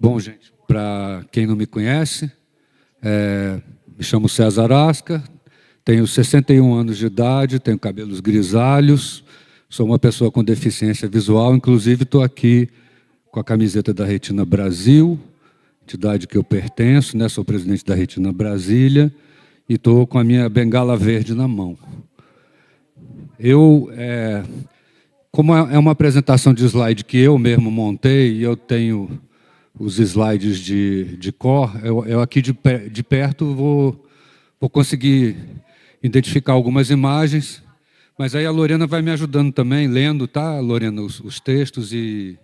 Bom, gente, para quem não me conhece, me chamo César Ascar, tenho 61 anos de idade, tenho cabelos grisalhos, sou uma pessoa com deficiência visual, inclusive estou aqui com a camiseta da Retina Brasil, entidade que eu pertenço, né? Sou presidente da Retina Brasília e estou com a minha bengala verde na mão. Como é uma apresentação de slide que eu mesmo montei, e eu tenho os slides de cor, eu aqui de perto vou conseguir identificar algumas imagens, mas aí a Lorena vai me ajudando também, lendo, tá, Lorena, os textos. E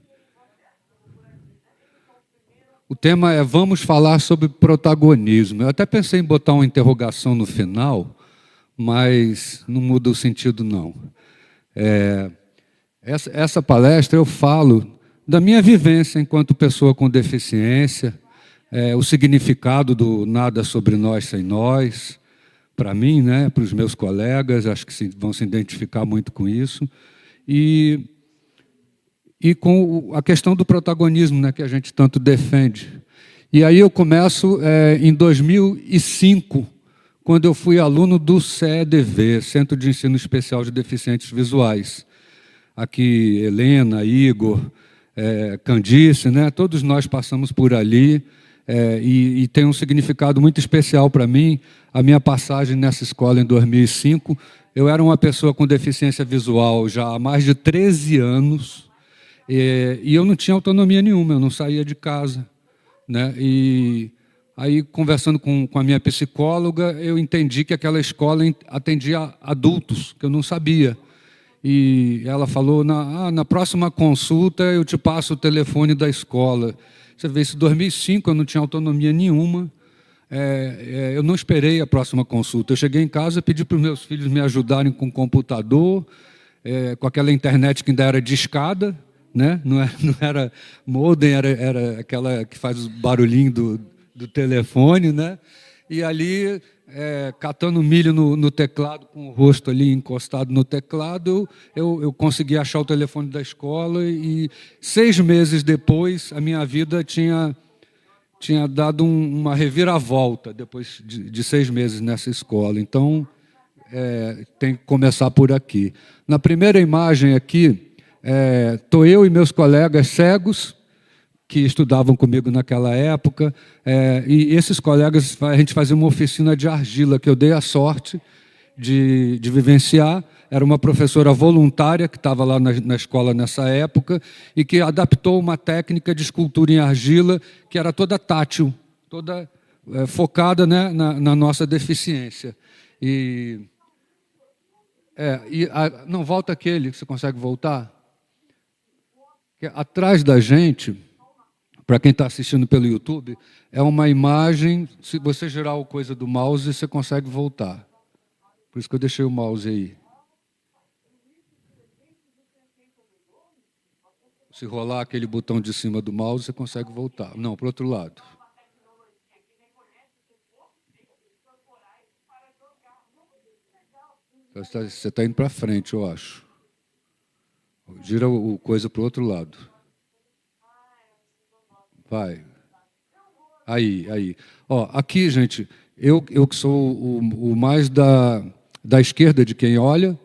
o tema é Vamos Falar sobre Protagonismo. Eu até pensei em botar uma interrogação no final, mas não muda o sentido, não. Essa palestra eu falo da minha vivência enquanto pessoa com deficiência, o significado do nada sobre nós sem nós, para mim, né, para os meus colegas, acho que vão se identificar muito com isso, e com a questão do protagonismo, né, que a gente tanto defende. E aí eu começo em 2005, quando eu fui aluno do CEDV, Centro de Ensino Especial de Deficientes Visuais. Aqui, Helena, Igor, Candice, né? Todos nós passamos por ali, e tem um significado muito especial para mim, a minha passagem nessa escola em 2005. Eu era uma pessoa com deficiência visual já há mais de 13 anos, e eu não tinha autonomia nenhuma, eu não saía de casa, né? E aí, conversando com a minha psicóloga, eu entendi que aquela escola atendia adultos, que eu não sabia. E ela falou, na próxima consulta eu te passo o telefone da escola. Você vê, isso em 2005 eu não tinha autonomia nenhuma, eu não esperei a próxima consulta. Eu cheguei em casa e pedi para os meus filhos me ajudarem com o computador, com aquela internet que ainda era discada, né? Não era modem, era aquela que faz o barulhinho do telefone, né? E ali, catando milho no teclado, com o rosto ali encostado no teclado, eu consegui achar o telefone da escola, e 6 meses depois a minha vida tinha dado uma reviravolta, depois de 6 meses nessa escola. Então, tem que começar por aqui. Na primeira imagem aqui, estou eu e meus colegas cegos, que estudavam comigo naquela época, e esses colegas, a gente fazia uma oficina de argila, que eu dei a sorte de vivenciar. Era uma professora voluntária que estava lá na escola nessa época, e que adaptou uma técnica de escultura em argila, que era toda tátil, toda focada, né, na nossa deficiência. Não, volta aquele, você consegue voltar? Atrás da gente, para quem está assistindo pelo YouTube, é uma imagem, se você girar a coisa do mouse, você consegue voltar. Por isso que eu deixei o mouse aí. Se rolar aquele botão de cima do mouse, você consegue voltar. Não, para o outro lado. Você está indo para frente, eu acho. Gira o coisa para o outro lado. Vai. Aí. Ó, aqui, gente, eu que sou o mais da esquerda de quem olha,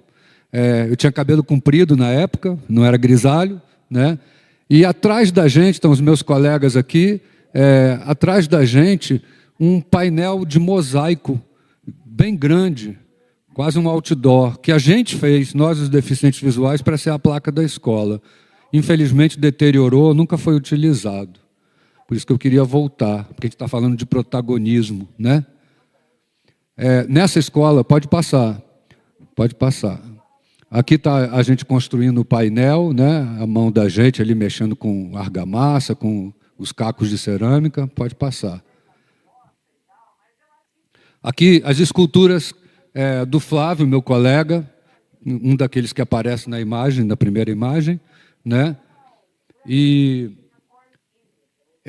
eu tinha cabelo comprido na época, não era grisalho, né? E atrás da gente, estão os meus colegas aqui, atrás da gente, um painel de mosaico bem grande, quase um outdoor, que a gente fez, nós os deficientes visuais, para ser a placa da escola. Infelizmente deteriorou, nunca foi utilizado. Por isso que eu queria voltar, porque a gente está falando de protagonismo, né? Nessa escola, pode passar. Aqui está a gente construindo o painel, né? A mão da gente ali mexendo com argamassa, com os cacos de cerâmica, pode passar. Aqui as esculturas do Flávio, meu colega, um daqueles que aparece na imagem, na primeira imagem, né? E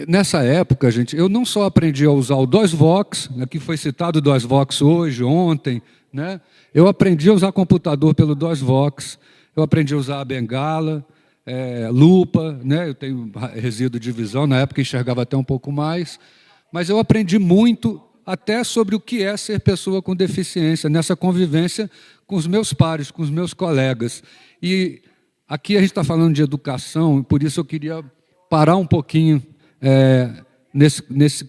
nessa época, gente, eu não só aprendi a usar o DOSVox, aqui foi citado o DOSVox hoje, ontem, né? Eu aprendi a usar computador pelo DOSVox, eu aprendi a usar a bengala, lupa, né? Eu tenho resíduo de visão, na época enxergava até um pouco mais, mas eu aprendi muito até sobre o que é ser pessoa com deficiência, nessa convivência com os meus pares, com os meus colegas. E aqui a gente está falando de educação, e por isso eu queria parar um pouquinho nesse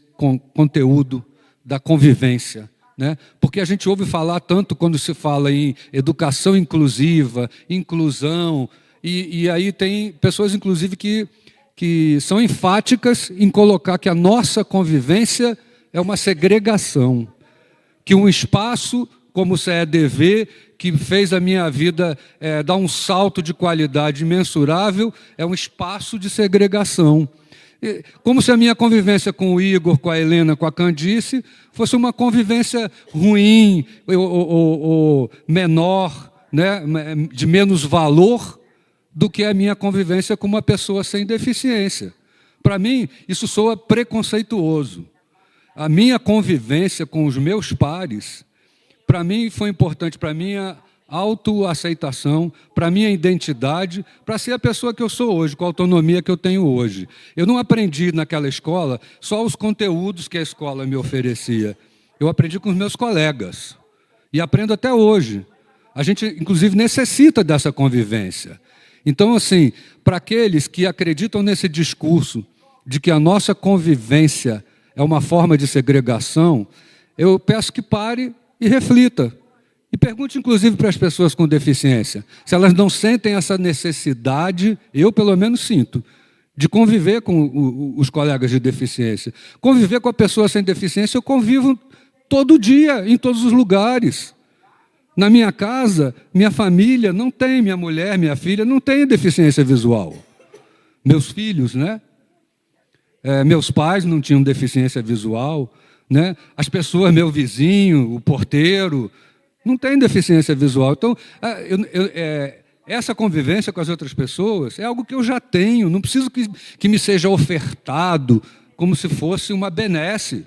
conteúdo da convivência, né? Porque a gente ouve falar tanto quando se fala em educação inclusiva, inclusão, e aí tem pessoas, inclusive, que são enfáticas em colocar que a nossa convivência é uma segregação, que um espaço como o CEDV, que fez a minha vida dar um salto de qualidade imensurável, é um espaço de segregação. Como se a minha convivência com o Igor, com a Helena, com a Candice, fosse uma convivência ruim, ou menor, né, de menos valor, do que a minha convivência com uma pessoa sem deficiência. Para mim, isso soa preconceituoso. A minha convivência com os meus pares, para mim, foi importante para a minha autoaceitação, para a minha identidade, para ser a pessoa que eu sou hoje, com a autonomia que eu tenho hoje. Eu não aprendi naquela escola só os conteúdos que a escola me oferecia. Eu aprendi com os meus colegas. E aprendo até hoje. A gente, inclusive, necessita dessa convivência. Então, assim, para aqueles que acreditam nesse discurso de que a nossa convivência é uma forma de segregação, eu peço que pare e reflita. E pergunte, inclusive, para as pessoas com deficiência, se elas não sentem essa necessidade, eu pelo menos sinto, de conviver com os colegas de deficiência. Conviver com a pessoa sem deficiência, eu convivo todo dia, em todos os lugares. Na minha casa, minha família não tem, minha mulher, minha filha, não tem deficiência visual. Meus filhos, né? Meus pais não tinham deficiência visual, né? As pessoas, meu vizinho, o porteiro, não tem deficiência visual. Então, essa convivência com as outras pessoas é algo que eu já tenho, não preciso que me seja ofertado como se fosse uma benesse,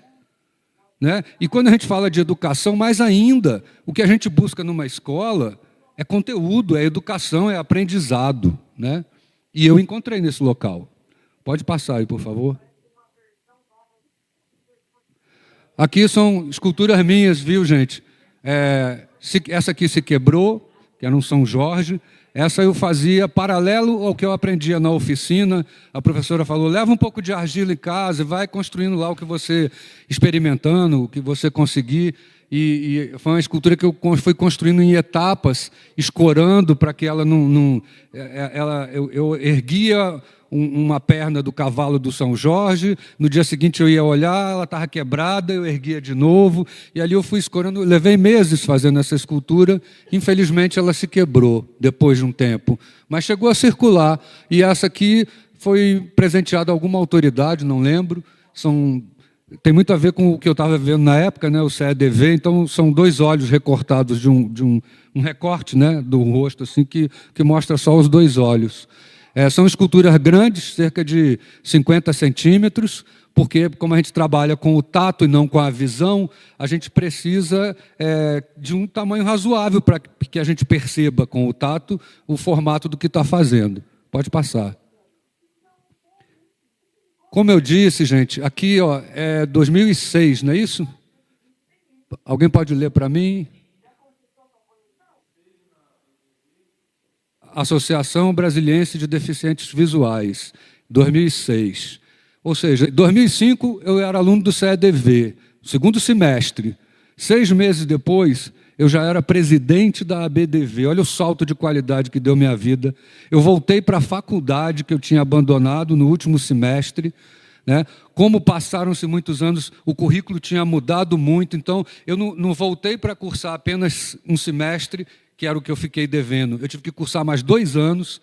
né? E quando a gente fala de educação, mais ainda, o que a gente busca numa escola é conteúdo, é educação, é aprendizado, né? E eu encontrei nesse local. Pode passar aí, por favor. Aqui são esculturas minhas, viu, gente? Essa aqui se quebrou, que era um São Jorge. Essa eu fazia paralelo ao que eu aprendia na oficina. A professora falou, leva um pouco de argila em casa e vai construindo lá o que você, experimentando, o que você conseguir. E foi uma escultura que eu fui construindo em etapas, escorando para que ela não... eu erguia uma perna do cavalo do São Jorge, no dia seguinte eu ia olhar, ela estava quebrada, eu erguia de novo, e ali eu fui escorando, levei meses fazendo essa escultura, infelizmente ela se quebrou depois de um tempo, mas chegou a circular, e essa aqui foi presenteada a alguma autoridade, não lembro, tem muito a ver com o que eu estava vendo na época, né, o CEDV, então são 2 olhos recortados de um recorte, né, do rosto, assim, que mostra só os 2 olhos. São esculturas grandes, cerca de 50 centímetros, porque como a gente trabalha com o tato e não com a visão, a gente precisa de um tamanho razoável para que a gente perceba com o tato o formato do que está fazendo. Pode passar. Como eu disse, gente, aqui ó, é 2006, não é isso? Alguém pode ler para mim? Associação Brasiliense de Deficientes Visuais, 2006. Ou seja, em 2005 eu era aluno do CEDV, segundo semestre. 6 meses depois, eu já era presidente da ABDV. Olha o salto de qualidade que deu minha vida. Eu voltei para a faculdade que eu tinha abandonado no último semestre, né? Como passaram-se muitos anos, o currículo tinha mudado muito, então eu não voltei para cursar apenas um semestre, que era o que eu fiquei devendo. Eu tive que cursar mais 2 anos,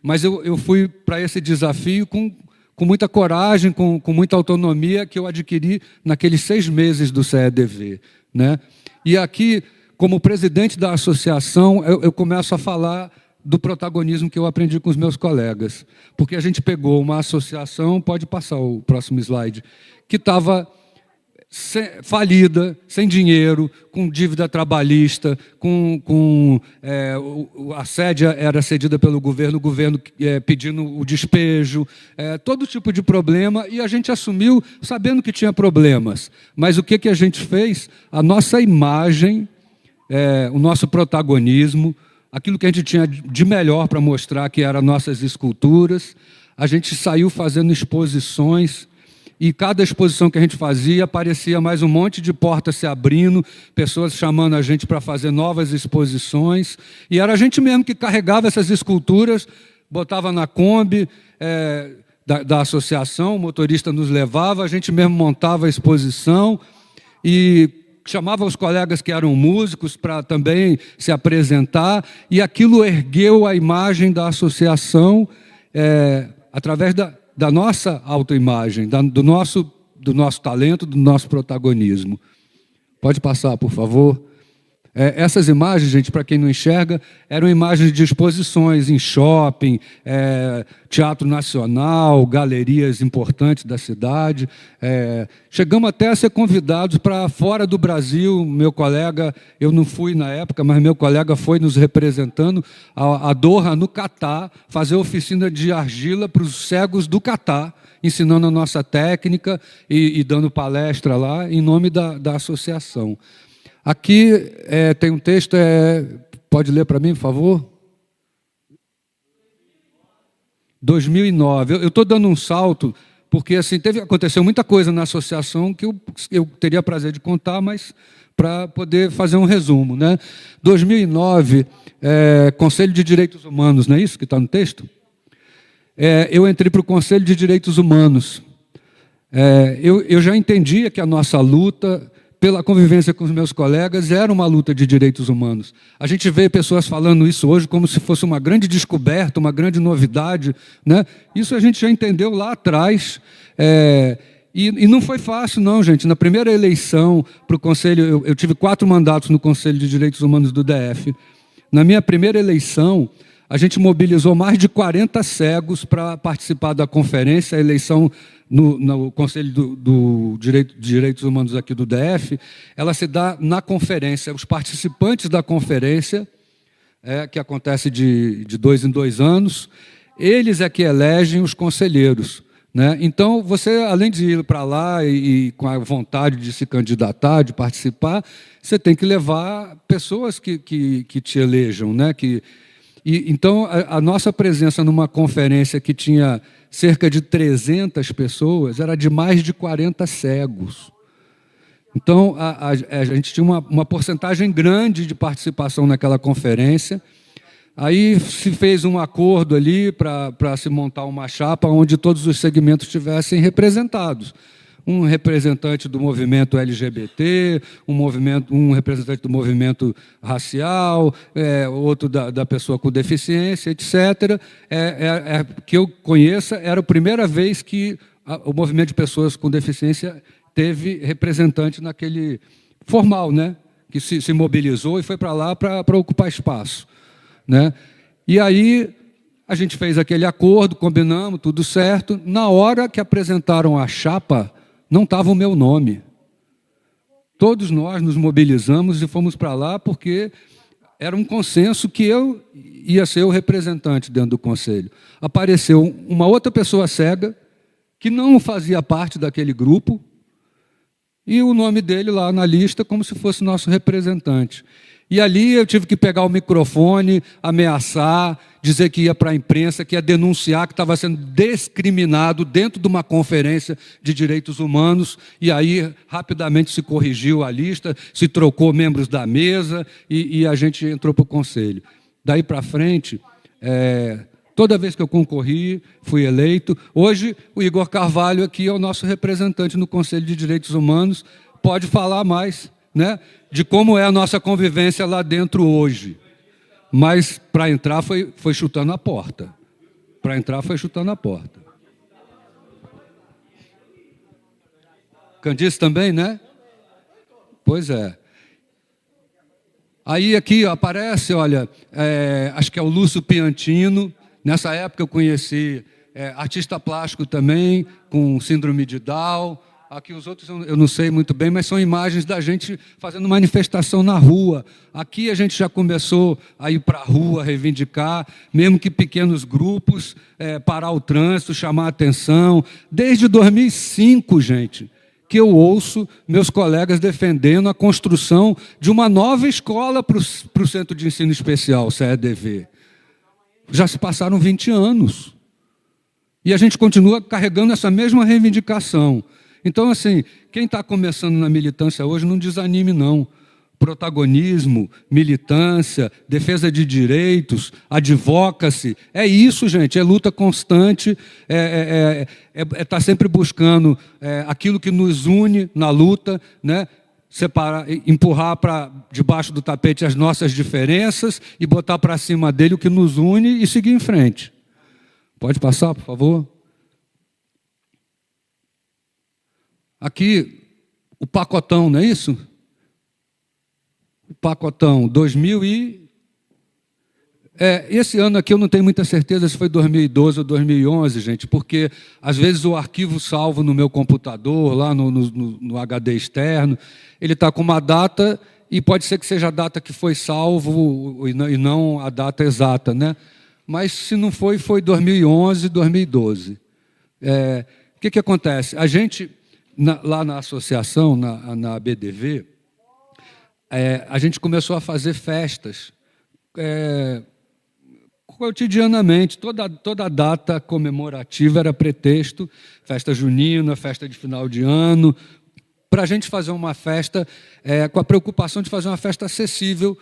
mas eu fui para esse desafio com muita coragem, com muita autonomia que eu adquiri naqueles 6 meses do CEDV, né? E aqui, como presidente da associação, eu começo a falar do protagonismo que eu aprendi com os meus colegas. Porque a gente pegou uma associação, pode passar o próximo slide, que estava falida, sem dinheiro, com dívida trabalhista, a sede era cedida pelo governo, o governo pedindo o despejo, todo tipo de problema, e a gente assumiu sabendo que tinha problemas. Mas o que a gente fez? A nossa imagem, o nosso protagonismo, aquilo que a gente tinha de melhor para mostrar, que eram nossas esculturas, a gente saiu fazendo exposições. E cada exposição que a gente fazia, aparecia mais um monte de portas se abrindo, pessoas chamando a gente para fazer novas exposições. E era a gente mesmo que carregava essas esculturas, botava na Kombi da associação, o motorista nos levava, a gente mesmo montava a exposição e chamava os colegas que eram músicos para também se apresentar. E aquilo ergueu a imagem da associação através da nossa autoimagem, do nosso talento, do nosso protagonismo. Pode passar, por favor. Essas imagens, gente, para quem não enxerga, eram imagens de exposições em shopping, teatro nacional, galerias importantes da cidade. Chegamos até a ser convidados para fora do Brasil. Meu colega, eu não fui na época, mas meu colega foi nos representando a Doha, no Catar, fazer oficina de argila para os cegos do Catar, ensinando a nossa técnica e dando palestra lá em nome da associação. Aqui tem um texto, pode ler para mim, por favor? 2009. Eu estou dando um salto, porque assim, aconteceu muita coisa na associação que eu teria prazer de contar, mas para poder fazer um resumo, né? 2009, Conselho de Direitos Humanos, não é isso que está no texto? Eu entrei para o Conselho de Direitos Humanos. Eu já entendia que a nossa luta pela convivência com os meus colegas, era uma luta de direitos humanos. A gente vê pessoas falando isso hoje como se fosse uma grande descoberta, uma grande novidade, né? Isso a gente já entendeu lá atrás. E não foi fácil, não, gente. Na primeira eleição para o Conselho, eu tive 4 mandatos no Conselho de Direitos Humanos do DF. Na minha primeira eleição, a gente mobilizou mais de 40 cegos para participar da conferência. A eleição no Conselho de Direitos Humanos aqui do DF, ela se dá na conferência. Os participantes da conferência, que acontece de 2 em 2 anos, eles é que elegem os conselheiros, né? Então, você, além de ir para lá e com a vontade de se candidatar, de participar, você tem que levar pessoas que te elejam, né? Então, a nossa presença numa conferência que tinha cerca de 300 pessoas era de mais de 40 cegos. Então, a gente tinha uma porcentagem grande de participação naquela conferência. Aí se fez um acordo ali para se montar uma chapa onde todos os segmentos estivessem representados. Um representante do movimento LGBT, um representante do movimento racial, outro da pessoa com deficiência, etc. Que eu conheça, era a primeira vez que o movimento de pessoas com deficiência teve representante naquele formal, né? Que se mobilizou e foi para lá para ocupar espaço, né? E aí a gente fez aquele acordo, combinamos, tudo certo. Na hora que apresentaram a chapa, não estava o meu nome. Todos nós nos mobilizamos e fomos para lá porque era um consenso que eu ia ser o representante dentro do conselho. Apareceu uma outra pessoa cega que não fazia parte daquele grupo e o nome dele lá na lista como se fosse nosso representante. E ali eu tive que pegar o microfone, ameaçar, dizer que ia para a imprensa, que ia denunciar que estava sendo discriminado dentro de uma conferência de direitos humanos. E aí, rapidamente, se corrigiu a lista, se trocou membros da mesa e a gente entrou para o conselho. Daí para frente, toda vez que eu concorri, fui eleito. Hoje, o Igor Carvalho aqui é o nosso representante no Conselho de Direitos Humanos, pode falar mais, né, de como é a nossa convivência lá dentro hoje. Mas para entrar foi chutando a porta. Para entrar foi chutando a porta. Candice também, né? Pois é. Aí aqui aparece, olha, acho que é o Lúcio Piantino. Nessa época eu conheci artista plástico também, com síndrome de Down, Aqui os outros eu não sei muito bem, mas são imagens da gente fazendo manifestação na rua. Aqui a gente já começou a ir para a rua, reivindicar, mesmo que pequenos grupos, parar o trânsito, chamar a atenção. Desde 2005, gente, que eu ouço meus colegas defendendo a construção de uma nova escola para o Centro de Ensino Especial, CEDV. Já se passaram 20 anos. E a gente continua carregando essa mesma reivindicação. Então, assim, quem está começando na militância hoje, não desanime, não. Protagonismo, militância, defesa de direitos, advocacy, é isso, gente, é luta constante, tá sempre buscando aquilo que nos une na luta, né? Separar, empurrar para debaixo do tapete as nossas diferenças e botar para cima dele o que nos une e seguir em frente. Pode passar, por favor? Aqui, o pacotão, não é isso? O pacotão, 2000 e... esse ano aqui eu não tenho muita certeza se foi 2012 ou 2011, gente, porque às vezes o arquivo salvo no meu computador, lá no HD externo, ele está com uma data e pode ser que seja a data que foi salvo e não a data exata, né? Mas se não foi, foi 2011, 2012. O que acontece? A gente... lá na associação, na BDV, a gente começou a fazer festas cotidianamente. Toda data comemorativa era pretexto, festa junina, festa de final de ano, para a gente fazer uma festa com a preocupação de fazer uma festa acessível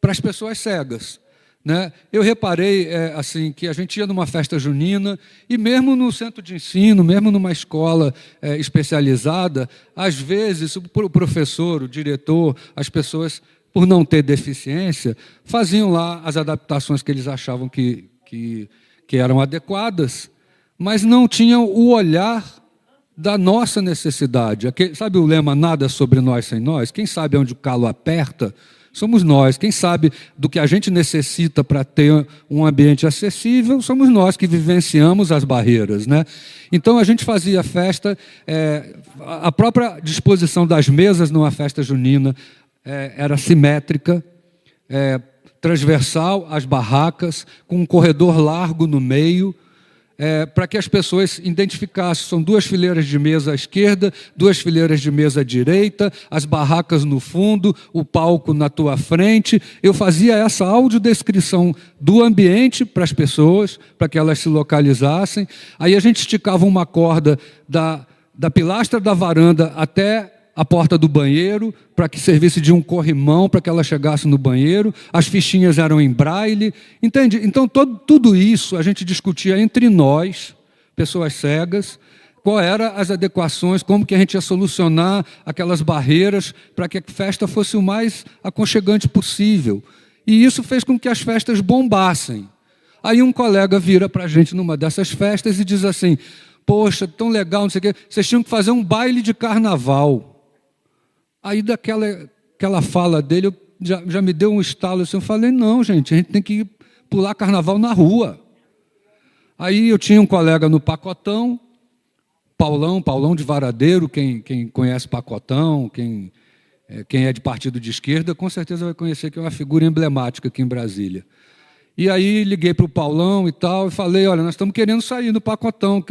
para as pessoas cegas. Né? Eu reparei assim, que a gente ia numa festa junina e mesmo no centro de ensino, mesmo numa escola especializada, às vezes o professor, o diretor, as pessoas, por não ter deficiência, faziam lá as adaptações que eles achavam que eram adequadas, mas não tinham o olhar da nossa necessidade. Sabe o lema "nada sobre nós sem nós"? Quem sabe onde o calo aperta somos nós. Quem sabe do que a gente necessita para ter um ambiente acessível, somos nós que vivenciamos as barreiras, né? Então, a gente fazia festa, a própria disposição das mesas numa festa junina era simétrica, transversal às barracas, com um corredor largo no meio, para que as pessoas identificassem, são 2 fileiras de mesa à esquerda, 2 fileiras de mesa à direita, as barracas no fundo, o palco na tua frente. Eu fazia essa audiodescrição do ambiente para as pessoas, para que elas se localizassem. Aí a gente esticava uma corda da pilastra da varanda até a porta do banheiro, para que servisse de um corrimão, para que ela chegasse no banheiro. As fichinhas eram em braille, entende? Então, tudo isso a gente discutia entre nós, pessoas cegas, qual eram as adequações, como que a gente ia solucionar aquelas barreiras para que a festa fosse o mais aconchegante possível. E isso fez com que as festas bombassem. Aí um colega vira para a gente numa dessas festas e diz assim: poxa, tão legal, não sei o quê, vocês tinham que fazer um baile de carnaval. Aí daquela fala dele, já me deu um estalo assim, eu falei: não, gente, a gente tem que pular carnaval na rua. Aí eu tinha um colega no Pacotão, Paulão de Varadeiro, quem conhece Pacotão, quem é de partido de esquerda, com certeza vai conhecer, que é uma figura emblemática aqui em Brasília. E aí liguei para o Paulão e tal, e falei: olha, nós estamos querendo sair no Pacotão,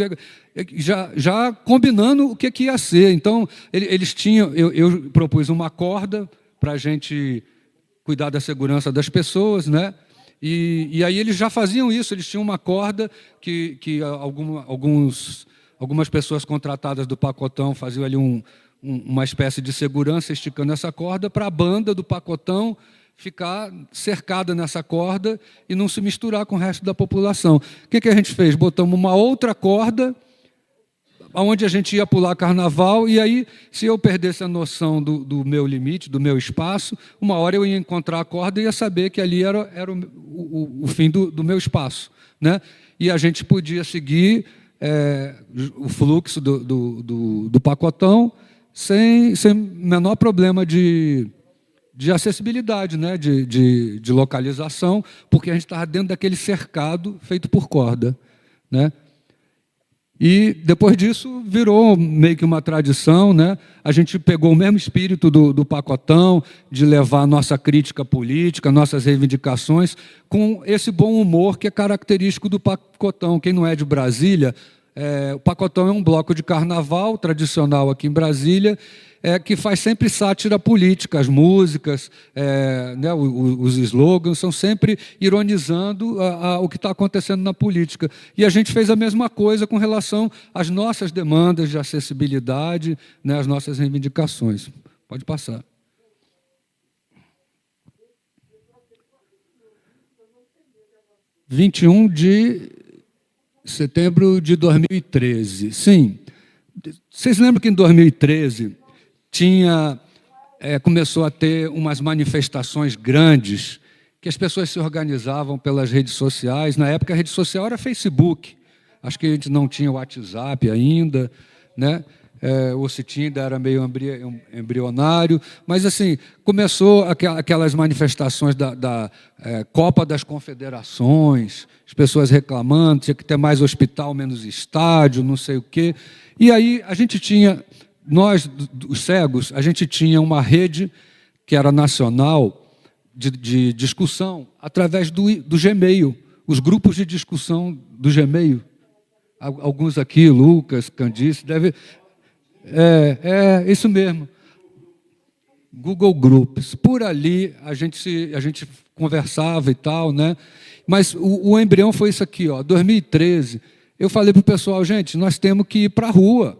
já combinando o que ia ser. Então, eles tinham, eu propus uma corda para a gente cuidar da segurança das pessoas, né? E aí eles já faziam isso, eles tinham uma corda que algumas pessoas contratadas do Pacotão faziam ali uma espécie de segurança, esticando essa corda para a banda do Pacotão ficar cercada nessa corda e não se misturar com o resto da população. O que a gente fez? Botamos uma outra corda onde a gente ia pular carnaval, e aí, se eu perdesse a noção do meu limite, do meu espaço, uma hora eu ia encontrar a corda e ia saber que ali era o fim do meu espaço, né? E a gente podia seguir o fluxo do Pacotão sem menor problema de acessibilidade, né? de localização, porque a gente estava dentro daquele cercado feito por corda, né? E, depois disso, virou meio que uma tradição, né? A gente pegou o mesmo espírito do Pacotão, de levar nossa crítica política, nossas reivindicações, com esse bom humor que é característico do Pacotão. Quem não é de Brasília, o Pacotão é um bloco de carnaval tradicional aqui em Brasília, que faz sempre sátira política, as músicas, né, os slogans são sempre ironizando o que está acontecendo na política. E a gente fez a mesma coisa com relação às nossas demandas de acessibilidade, né, às nossas reivindicações. Pode passar. – 21 de setembro de 2013. Sim. Vocês lembram que em 2013 começou a ter umas manifestações grandes, que as pessoas se organizavam pelas redes sociais. Na época, a rede social era Facebook. Acho que a gente não tinha o WhatsApp ainda, né? Ou se tinha, ainda era meio embrionário. Mas, assim, começou aquelas manifestações da Copa das Confederações, as pessoas reclamando, tinha que ter mais hospital, menos estádio, não sei o quê. E aí a gente tinha... Nós, os cegos, a gente tinha uma rede que era nacional de discussão através do Gmail, os grupos de discussão do Gmail. Alguns aqui, Lucas, Candice, deve... isso mesmo. Google Groups. Por ali a gente conversava e tal, né? Mas o embrião foi isso aqui, ó, 2013. Eu falei para o pessoal, gente, nós temos que ir para a rua.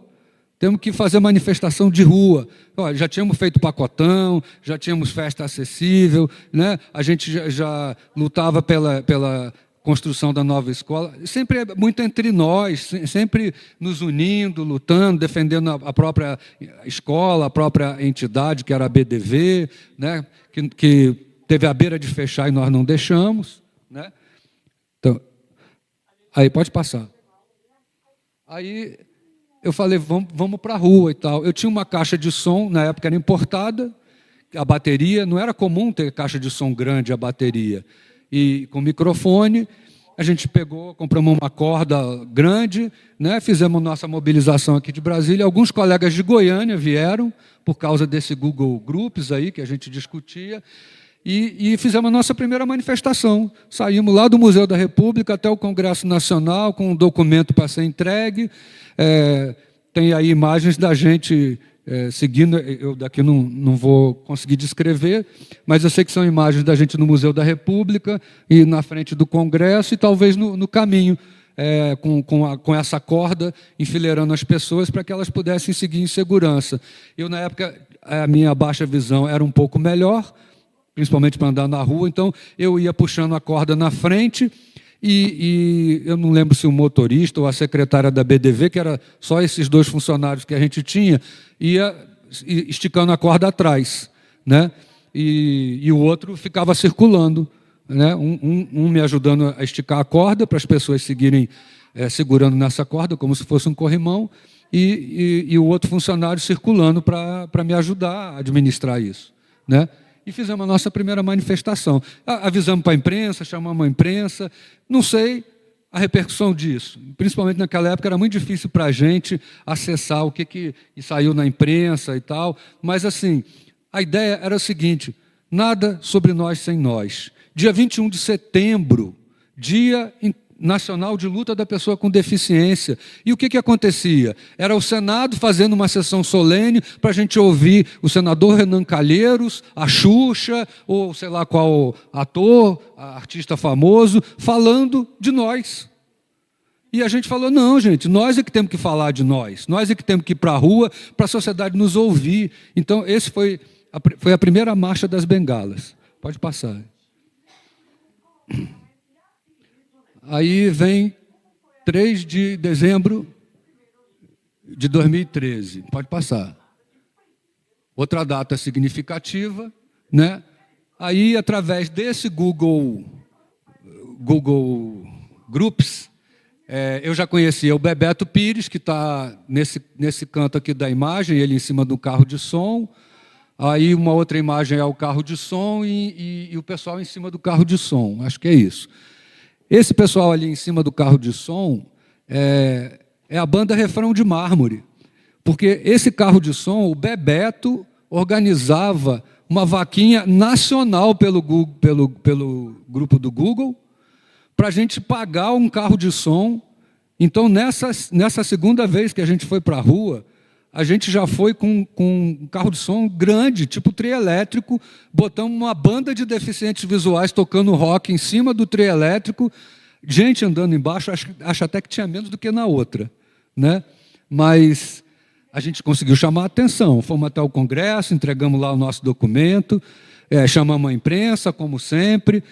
Temos que fazer manifestação de rua. Olha, já tínhamos feito pacotão, já tínhamos festa acessível, né? A gente já lutava pela construção da nova escola. Sempre muito entre nós, sempre nos unindo, lutando, defendendo a própria escola, a própria entidade, que era a BDV, né? que teve a beira de fechar e nós não deixamos. Né? Então, aí, pode passar. Aí... eu falei, vamos para a rua e tal. Eu tinha uma caixa de som, na época era importada, a bateria, não era comum ter caixa de som grande, a bateria. E com microfone, a gente pegou, compramos uma corda grande, né, fizemos nossa mobilização aqui de Brasília. Alguns colegas de Goiânia vieram, por causa desse Google Groups aí, que a gente discutia, e fizemos a nossa primeira manifestação. Saímos lá do Museu da República até o Congresso Nacional, com um documento para ser entregue. Tem aí imagens da gente seguindo, eu daqui não vou conseguir descrever, mas eu sei que são imagens da gente no Museu da República e na frente do Congresso e talvez no caminho, com essa corda, enfileirando as pessoas para que elas pudessem seguir em segurança. Eu, na época, a minha baixa visão era um pouco melhor, principalmente para andar na rua, então eu ia puxando a corda na frente e eu não lembro se o motorista ou a secretária da BDV, que era só esses dois funcionários que a gente tinha, ia esticando a corda atrás, né? E o outro ficava circulando, né? Um me ajudando a esticar a corda para as pessoas seguirem segurando nessa corda, como se fosse um corrimão, e o outro funcionário circulando para me ajudar a administrar isso, né? E fizemos a nossa primeira manifestação. Avisamos para a imprensa, chamamos a imprensa, não sei a repercussão disso. Principalmente naquela época era muito difícil para a gente acessar o que saiu na imprensa e tal, mas assim, a ideia era o seguinte, nada sobre nós sem nós. Dia 21 de setembro, Dia Nacional de Luta da Pessoa com Deficiência. E o que acontecia? Era o Senado fazendo uma sessão solene para a gente ouvir o senador Renan Calheiros, a Xuxa, ou sei lá qual ator, artista famoso, falando de nós. E a gente falou, não, gente, nós é que temos que falar de nós é que temos que ir para a rua para a sociedade nos ouvir. Então, esse foi a primeira marcha das bengalas. Pode passar. Aí vem 3 de dezembro de 2013. Pode passar. Outra data significativa, né? Aí, através desse Google Groups, eu já conhecia o Bebeto Pires, que está nesse canto aqui da imagem, ele em cima do carro de som. Aí uma outra imagem é o carro de som e o pessoal em cima do carro de som. Acho que é isso. Esse pessoal ali em cima do carro de som é a banda Refrão de Mármore, porque esse carro de som, o Bebeto organizava uma vaquinha nacional pelo grupo do Google para a gente pagar um carro de som. Então, nessa segunda vez que a gente foi para a rua, a gente já foi com um carro de som grande, tipo trio elétrico, botamos uma banda de deficientes visuais tocando rock em cima do trio elétrico, gente andando embaixo, acho até que tinha menos do que na outra, né? Mas a gente conseguiu chamar a atenção, fomos até o Congresso, entregamos lá o nosso documento, chamamos a imprensa, como sempre,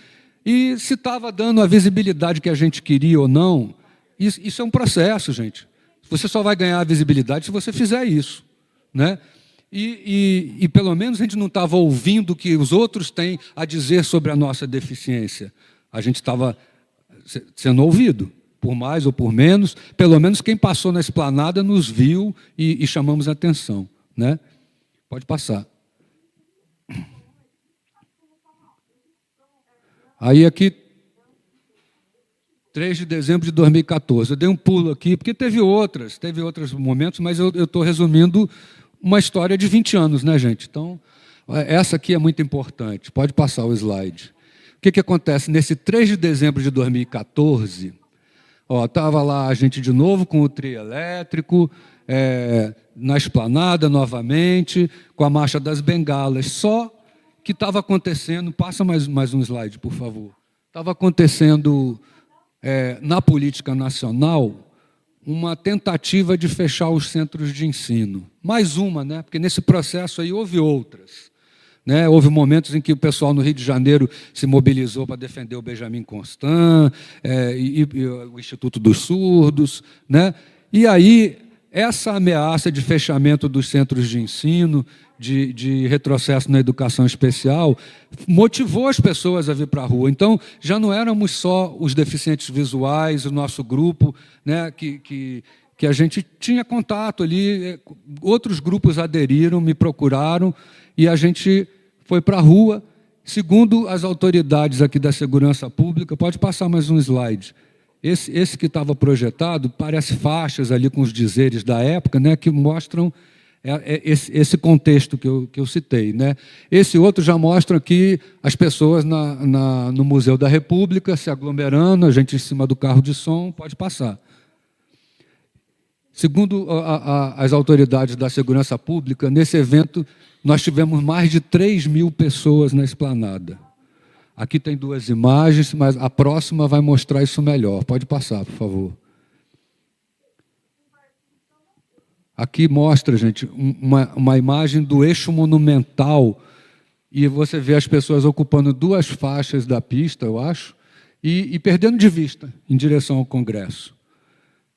e se estava dando a visibilidade que a gente queria ou não, isso é um processo, gente. Você só vai ganhar a visibilidade se você fizer isso, né? E pelo menos a gente não estava ouvindo o que os outros têm a dizer sobre a nossa deficiência. A gente estava sendo ouvido, por mais ou por menos. Pelo menos quem passou na esplanada nos viu e chamamos a atenção, né? Pode passar. Aí aqui, 3 de dezembro de 2014. Eu dei um pulo aqui, porque teve outros momentos, mas eu estou resumindo uma história de 20 anos, né, gente? Então, essa aqui é muito importante. Pode passar o slide. O que acontece? Nesse 3 de dezembro de 2014, estava lá a gente de novo com o trio elétrico, na esplanada novamente, com a marcha das bengalas. Só que estava acontecendo... Passa mais um slide, por favor. Estava acontecendo... na política nacional, uma tentativa de fechar os centros de ensino. Mais uma, né? Porque nesse processo aí houve outras, né? Houve momentos em que o pessoal no Rio de Janeiro se mobilizou para defender o Benjamin Constant, e o Instituto dos Surdos, né? E aí, essa ameaça de fechamento dos centros de ensino, de retrocesso na educação especial, motivou as pessoas a vir para a rua. Então, já não éramos só os deficientes visuais, o nosso grupo, né, que a gente tinha contato ali, outros grupos aderiram, me procuraram, e a gente foi para a rua. Segundo as autoridades aqui da segurança pública, pode passar mais um slide. Esse que estava projetado, parece faixas ali com os dizeres da época, né, que mostram esse contexto que eu citei, né? Esse outro já mostra aqui as pessoas no Museu da República se aglomerando, a gente em cima do carro de som. Pode passar. Segundo as autoridades da segurança pública, nesse evento nós tivemos mais de 3.000 pessoas na esplanada. Aqui tem 2 imagens, mas a próxima vai mostrar isso melhor. Pode passar, por favor. Aqui mostra, gente, uma imagem do eixo monumental, e você vê as pessoas ocupando 2 faixas da pista, eu acho, e perdendo de vista em direção ao Congresso.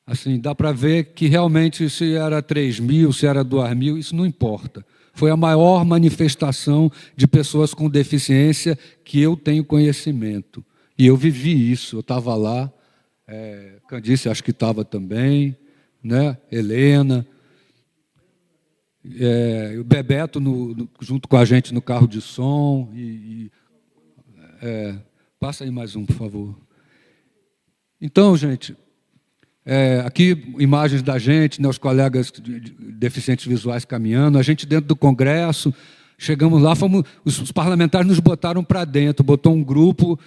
Assim, dá para ver que realmente se era 3.000, se era 2.000, isso não importa. Foi a maior manifestação de pessoas com deficiência que eu tenho conhecimento. E eu vivi isso, eu estava lá, Candice acho que estava também, né? Helena... o Bebeto junto com a gente no carro de som. Passa aí mais um, por favor. Então, gente, aqui imagens da gente, né, os colegas deficientes visuais caminhando, a gente dentro do Congresso. Chegamos lá, os parlamentares nos botaram para dentro, botou um grupo,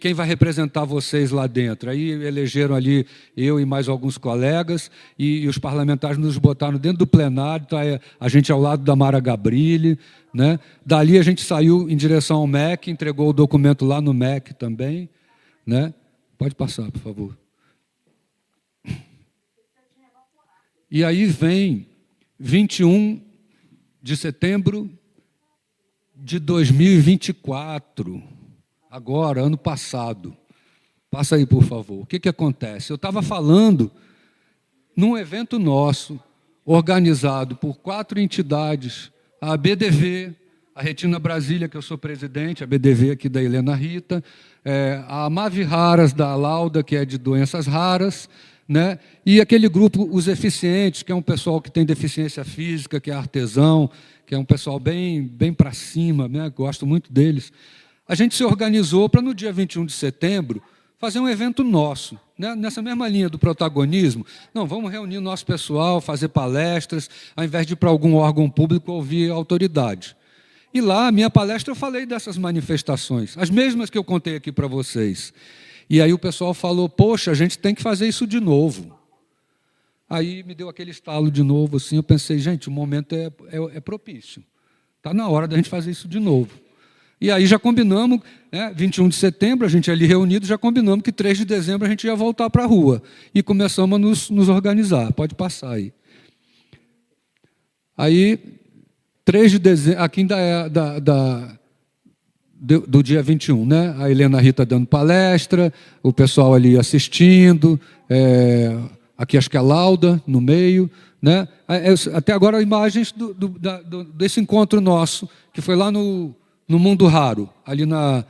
quem vai representar vocês lá dentro? Aí elegeram ali eu e mais alguns colegas, e os parlamentares nos botaram dentro do plenário, tá, a gente ao lado da Mara Gabrilli, né? Dali a gente saiu em direção ao MEC, entregou o documento lá no MEC também, né? Pode passar, por favor. E aí vem 21 de setembro de 2024, agora, ano passado. Passa aí, por favor. O que acontece? Eu estava falando num evento nosso, organizado por 4 entidades, a BDV, a Retina Brasília, que eu sou presidente, a BDV aqui da Helena Rita, a Mavi Raras, da Lauda, que é de doenças raras, né? E aquele grupo, os eficientes, que é um pessoal que tem deficiência física, que é artesão, que é um pessoal bem para cima, né? Gosto muito deles. A gente se organizou para, no dia 21 de setembro, fazer um evento nosso, né? Nessa mesma linha do protagonismo. Não, vamos reunir o nosso pessoal, fazer palestras, ao invés de ir para algum órgão público ouvir a autoridade. E lá, a minha palestra, eu falei dessas manifestações, as mesmas que eu contei aqui para vocês. E aí o pessoal falou, poxa, a gente tem que fazer isso de novo. Aí me deu aquele estalo de novo, assim, eu pensei, gente, o momento é propício. Está na hora da gente fazer isso de novo. E aí já combinamos, né, 21 de setembro, a gente ali reunido, já combinamos que 3 de dezembro a gente ia voltar para a rua. E começamos a nos organizar. Pode passar aí. Aí, 3 de dezembro, aqui ainda é do dia 21, né? A Helena Rita dando palestra, o pessoal ali assistindo, aqui acho que é a Lauda no meio, né? Até agora imagens desse encontro nosso, que foi lá no Mundo Raro, ali na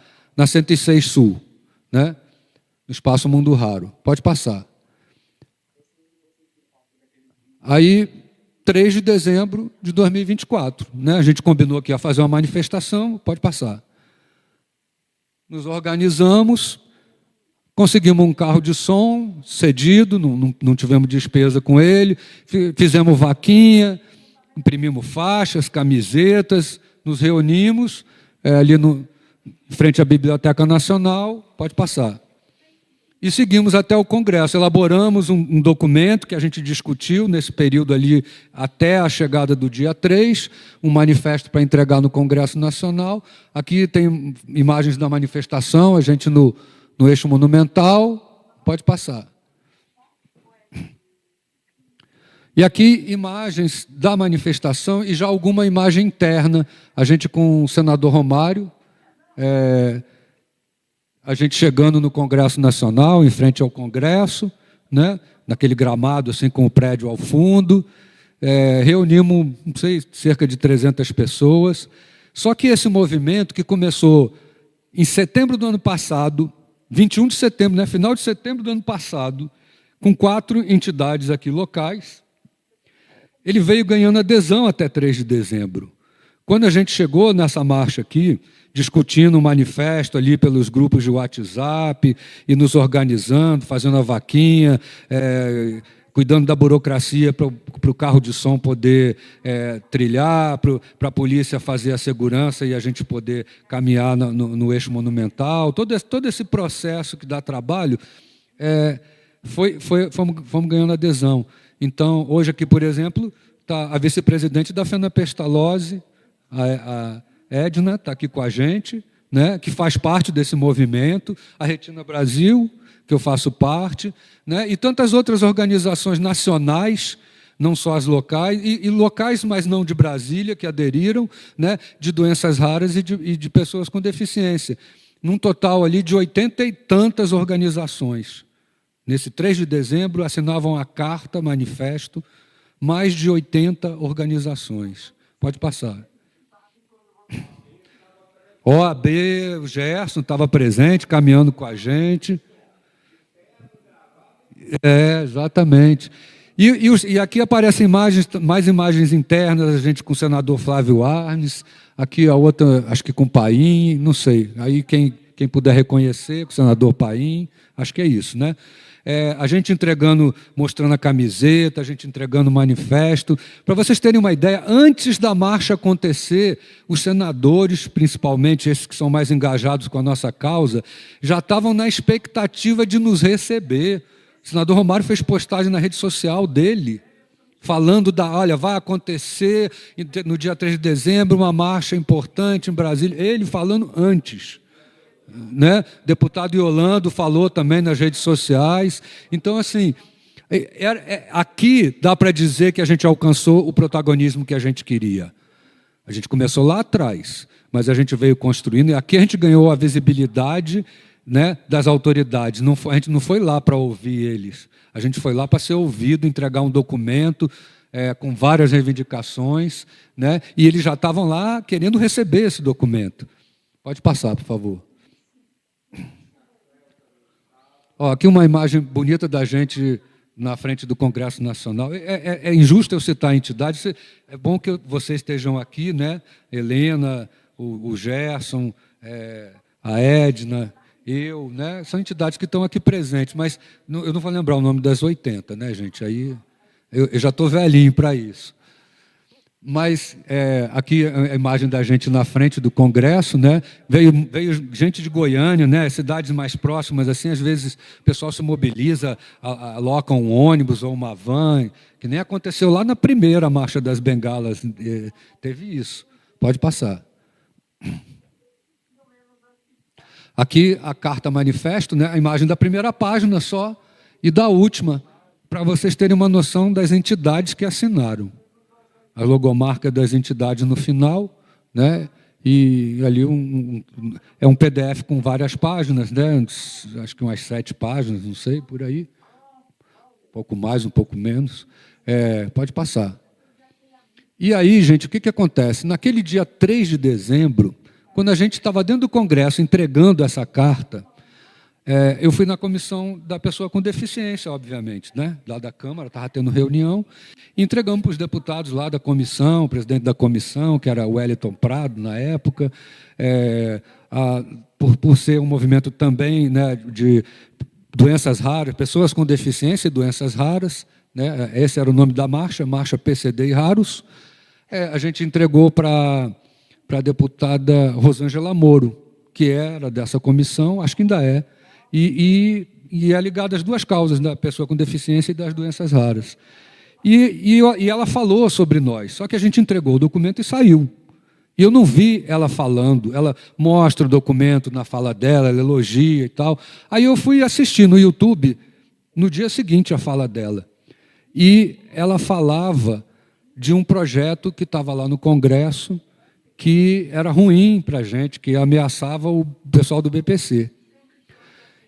106 Sul, né? No Espaço Mundo Raro. Pode passar. Aí, 3 de dezembro de 2024, né? A gente combinou que ia fazer uma manifestação, pode passar. Nos organizamos, conseguimos um carro de som cedido, não tivemos despesa com ele, fizemos vaquinha, imprimimos faixas, camisetas, nos reunimos ali em frente à Biblioteca Nacional, pode passar. E seguimos até o Congresso, elaboramos um documento que a gente discutiu nesse período ali até a chegada do dia 3, um manifesto para entregar no Congresso Nacional. Aqui tem imagens da manifestação, a gente no eixo monumental, pode passar. E aqui imagens da manifestação e já alguma imagem interna, a gente com o senador Romário, a gente chegando no Congresso Nacional, em frente ao Congresso, né, naquele gramado assim, com o prédio ao fundo, reunimos, não sei, cerca de 300 pessoas. Só que esse movimento que começou em setembro do ano passado, 21 de setembro, né, final de setembro do ano passado, com 4 entidades aqui locais, ele veio ganhando adesão até 3 de dezembro. Quando a gente chegou nessa marcha aqui, discutindo o manifesto ali pelos grupos de WhatsApp e nos organizando, fazendo a vaquinha, cuidando da burocracia para o carro de som poder trilhar, para a polícia fazer a segurança e a gente poder caminhar no eixo monumental. Todo esse processo que dá trabalho, fomos ganhando adesão. Então, hoje aqui, por exemplo, está a vice-presidente da FENAPESTALOSE, a Edna está aqui com a gente, né, que faz parte desse movimento, a Retina Brasil, que eu faço parte, né, e tantas outras organizações nacionais, não só as locais, e locais, mas não de Brasília, que aderiram, né, de doenças raras e de pessoas com deficiência. Num total ali de 80 e tantas organizações. Nesse 3 de dezembro, assinavam a carta, manifesto, mais de 80 organizações. Pode passar. OAB, o Gerson estava presente, caminhando com a gente. Exatamente. E aqui aparecem mais imagens internas, a gente com o senador Flávio Arnes, aqui a outra, acho que com o Paim, não sei. Aí quem puder reconhecer, com o senador Paim, acho que é isso, né? A gente entregando, mostrando a camiseta, a gente entregando o manifesto. Para vocês terem uma ideia, antes da marcha acontecer, os senadores, principalmente esses que são mais engajados com a nossa causa, já estavam na expectativa de nos receber. O senador Romário fez postagem na rede social dele, falando olha, vai acontecer no dia 3 de dezembro uma marcha importante em Brasília. Ele falando antes. Né? Deputado Yolando falou também nas redes sociais. Então, assim, aqui dá para dizer que a gente alcançou o protagonismo que a gente queria. A gente começou lá atrás, mas a gente veio construindo, e aqui a gente ganhou a visibilidade, né, das autoridades. A gente não foi lá para ouvir eles, a gente foi lá para ser ouvido, entregar um documento com várias reivindicações, né, e eles já estavam lá querendo receber esse documento. Pode passar, por favor. Aqui uma imagem bonita da gente na frente do Congresso Nacional. É injusto eu citar a entidade, é bom que vocês estejam aqui, né? Helena, o Gerson, a Edna eu, né? São entidades que estão aqui presentes, mas eu não vou lembrar o nome das 80, né, gente? Aí eu já estou velhinho para isso. Mas aqui a imagem da gente na frente do Congresso, né? Veio gente de Goiânia, né? Cidades mais próximas, assim, às vezes o pessoal se mobiliza, aloca um ônibus ou uma van, que nem aconteceu lá na primeira Marcha das Bengalas, teve isso. Pode passar. Aqui a carta manifesto, né? A imagem da primeira página só e da última, para vocês terem uma noção das entidades que assinaram. A logomarca das entidades no final, né? E ali é um PDF com várias páginas, né? Acho que umas 7 páginas, não sei, por aí. Um pouco mais, um pouco menos. Pode passar. E aí, gente, o que acontece? Naquele dia 3 de dezembro, quando a gente estava dentro do Congresso entregando essa carta, eu fui na comissão da pessoa com deficiência, obviamente, né? Lá da Câmara, estava tendo reunião, e entregamos para os deputados lá da comissão, o presidente da comissão, que era o Wellington Prado, na época, por ser um movimento também, né, de doenças raras, pessoas com deficiência e doenças raras, né? Esse era o nome da marcha, Marcha PCD e Raros. A gente entregou para a deputada Rosângela Moro, que era dessa comissão, acho que ainda é, e é ligada às duas causas, da pessoa com deficiência e das doenças raras. E ela falou sobre nós, só que a gente entregou o documento e saiu. E eu não vi ela falando, ela mostra o documento na fala dela, ela elogia e tal. Aí eu fui assistir no YouTube, no dia seguinte, a fala dela. E ela falava de um projeto que estava lá no Congresso, que era ruim para a gente, que ameaçava o pessoal do BPC.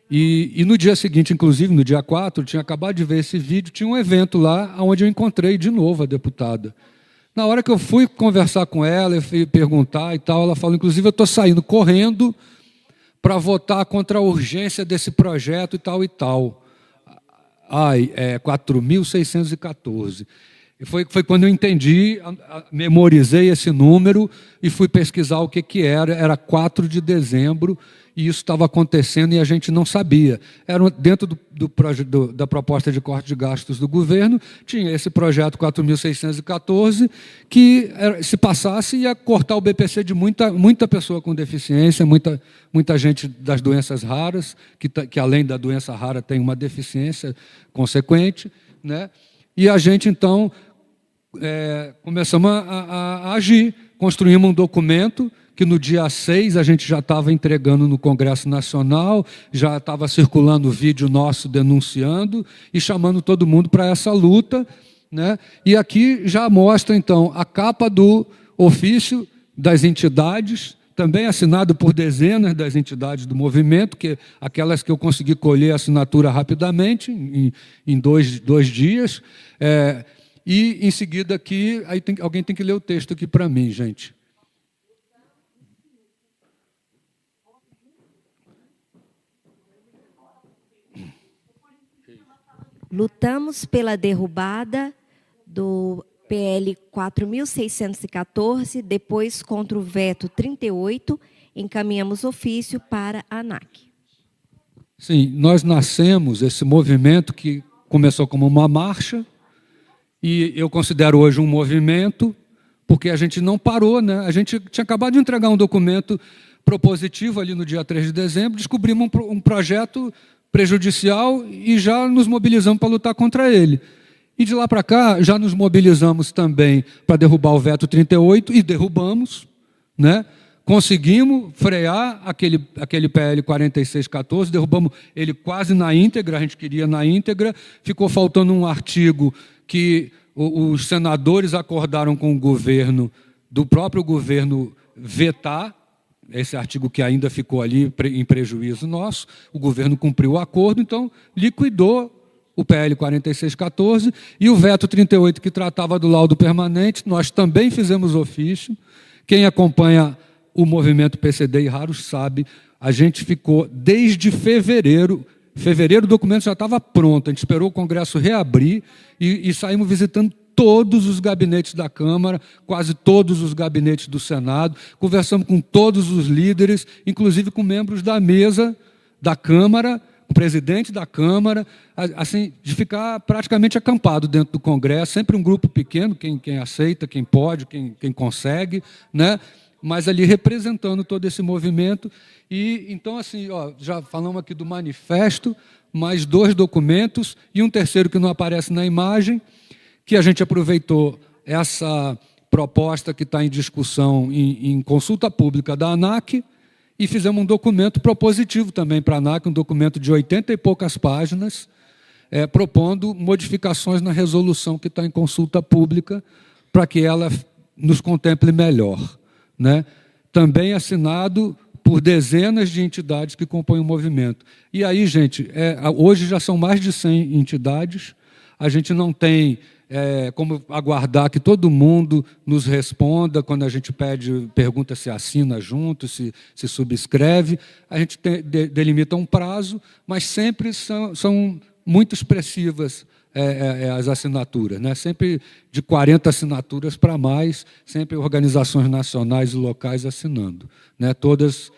E no dia seguinte, inclusive, no dia 4, eu tinha acabado de ver esse vídeo, tinha um evento lá onde eu encontrei de novo a deputada. Na hora que eu fui conversar com ela, eu fui perguntar e tal, ela falou, inclusive, eu estou saindo correndo para votar contra a urgência desse projeto e tal e tal. 4.614. Foi quando eu entendi, memorizei esse número e fui pesquisar o que era. Era 4 de dezembro e isso estava acontecendo e a gente não sabia. Era dentro da proposta de corte de gastos do governo, tinha esse projeto 4.614, que se passasse ia cortar o BPC de muita pessoa com deficiência, muita gente das doenças raras, que além da doença rara tem uma deficiência consequente, né? E a gente, então, começamos a agir. Construímos um documento que no dia 6 a gente já estava entregando no Congresso Nacional, já estava circulando vídeo nosso denunciando e chamando todo mundo para essa luta, né? E aqui já mostra, então, a capa do ofício das entidades, também assinado por dezenas das entidades do movimento, aquelas que eu consegui colher a assinatura rapidamente, em dois dias. E, em seguida, aqui, alguém tem que ler o texto aqui para mim, gente. Lutamos pela derrubada do PL 4.614, depois contra o veto 38, encaminhamos ofício para a ANAC. Sim, nós nascemos, esse movimento que começou como uma marcha, e eu considero hoje um movimento, porque a gente não parou, né? A gente tinha acabado de entregar um documento propositivo ali no dia 3 de dezembro, descobrimos um projeto prejudicial e já nos mobilizamos para lutar contra ele. E de lá para cá, já nos mobilizamos também para derrubar o veto 38 e derrubamos, né? Conseguimos frear aquele PL 4614, derrubamos ele quase na íntegra, a gente queria na íntegra, ficou faltando um artigo que os senadores acordaram com o governo, do próprio governo vetar, esse artigo que ainda ficou ali em prejuízo nosso, o governo cumpriu o acordo, então liquidou o PL 4614 e o veto 38 que tratava do laudo permanente, nós também fizemos ofício. Quem acompanha o movimento PCD e Raros sabe, a gente ficou desde fevereiro o documento já estava pronto, a gente esperou o Congresso reabrir e saímos visitando todos os gabinetes da Câmara, quase todos os gabinetes do Senado, conversamos com todos os líderes, inclusive com membros da mesa da Câmara, o presidente da Câmara, assim, de ficar praticamente acampado dentro do Congresso, sempre um grupo pequeno, quem aceita, quem pode, quem consegue, né? Mas ali representando todo esse movimento. E então, assim, ó, já falamos aqui do manifesto, mais 2 documentos e um terceiro que não aparece na imagem, que a gente aproveitou essa proposta que está em discussão em consulta pública da ANAC e fizemos um documento propositivo também para a ANAC, um documento de 80 e poucas páginas, propondo modificações na resolução que está em consulta pública para que ela nos contemple melhor, né? Também assinado por dezenas de entidades que compõem o movimento. E aí, gente, hoje já são mais de 100 entidades, a gente não tem como aguardar que todo mundo nos responda quando a gente pergunta se assina junto, se subscreve, a gente delimita um prazo, mas sempre são muito expressivas as assinaturas, né? Sempre de 40 assinaturas para mais, sempre organizações nacionais e locais assinando, né? Todas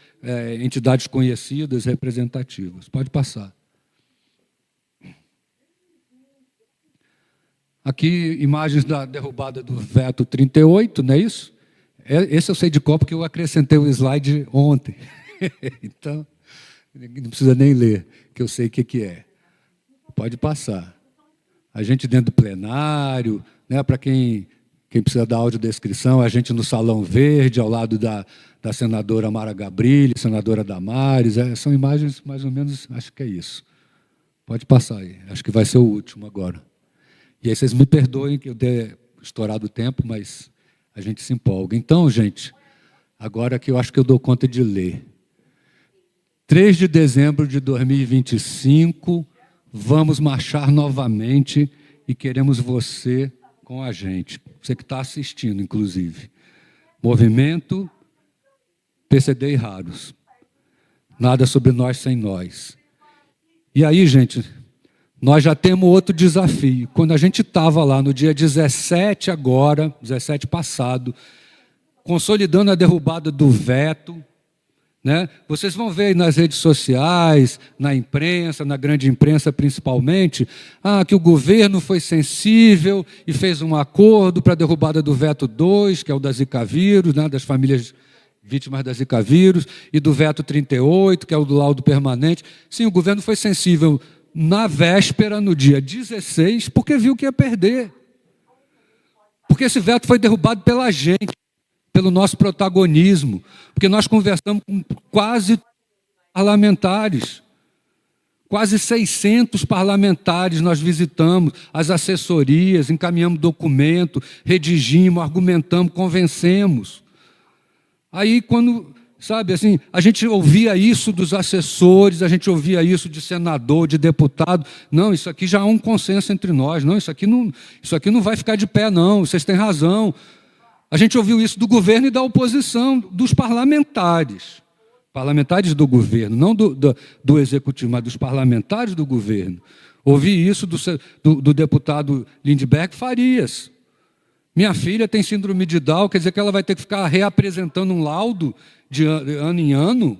entidades conhecidas, representativas. Pode passar. Aqui, imagens da derrubada do veto 38, não é isso? Esse eu sei de cor porque eu acrescentei o slide ontem. Então, não precisa nem ler, que eu sei o que é. Pode passar. A gente dentro do plenário, né, para quem precisa da audiodescrição, a gente no Salão Verde, ao lado da senadora Mara Gabrilli, senadora Damares, são imagens mais ou menos, acho que é isso. Pode passar aí, acho que vai ser o último agora. E aí vocês me perdoem que eu dei estourado o tempo, mas a gente se empolga. Então, gente, agora que eu acho que eu dou conta de ler. 3 de dezembro de 2025, vamos marchar novamente e queremos você com a gente. Você que está assistindo, inclusive. Movimento PCD e Raros. Nada sobre nós sem nós. E aí, gente, nós já temos outro desafio. Quando a gente estava lá no dia 17 agora, 17 passado, consolidando a derrubada do veto, né? Vocês vão ver aí nas redes sociais, na imprensa, na grande imprensa principalmente, que o governo foi sensível e fez um acordo para a derrubada do veto 2, que é o da Zika vírus, né? Das famílias vítimas da Zika vírus, e do veto 38, que é o do laudo permanente. Sim, o governo foi sensível na véspera, no dia 16, porque viu que ia perder. Porque esse veto foi derrubado pela gente, pelo nosso protagonismo, porque nós conversamos com quase parlamentares, quase 600 parlamentares nós visitamos, as assessorias, encaminhamos documento, redigimos, argumentamos, convencemos. Aí quando, sabe, assim, a gente ouvia isso dos assessores, a gente ouvia isso de senador, de deputado, não, isso aqui já há um consenso entre nós, não, isso aqui não vai ficar de pé, não, vocês têm razão. A gente ouviu isso do governo e da oposição, dos parlamentares do governo, não do executivo, mas dos parlamentares do governo. Ouvi isso do deputado Lindbergh Farias. Minha filha tem síndrome de Down, quer dizer que ela vai ter que ficar reapresentando um laudo de ano em ano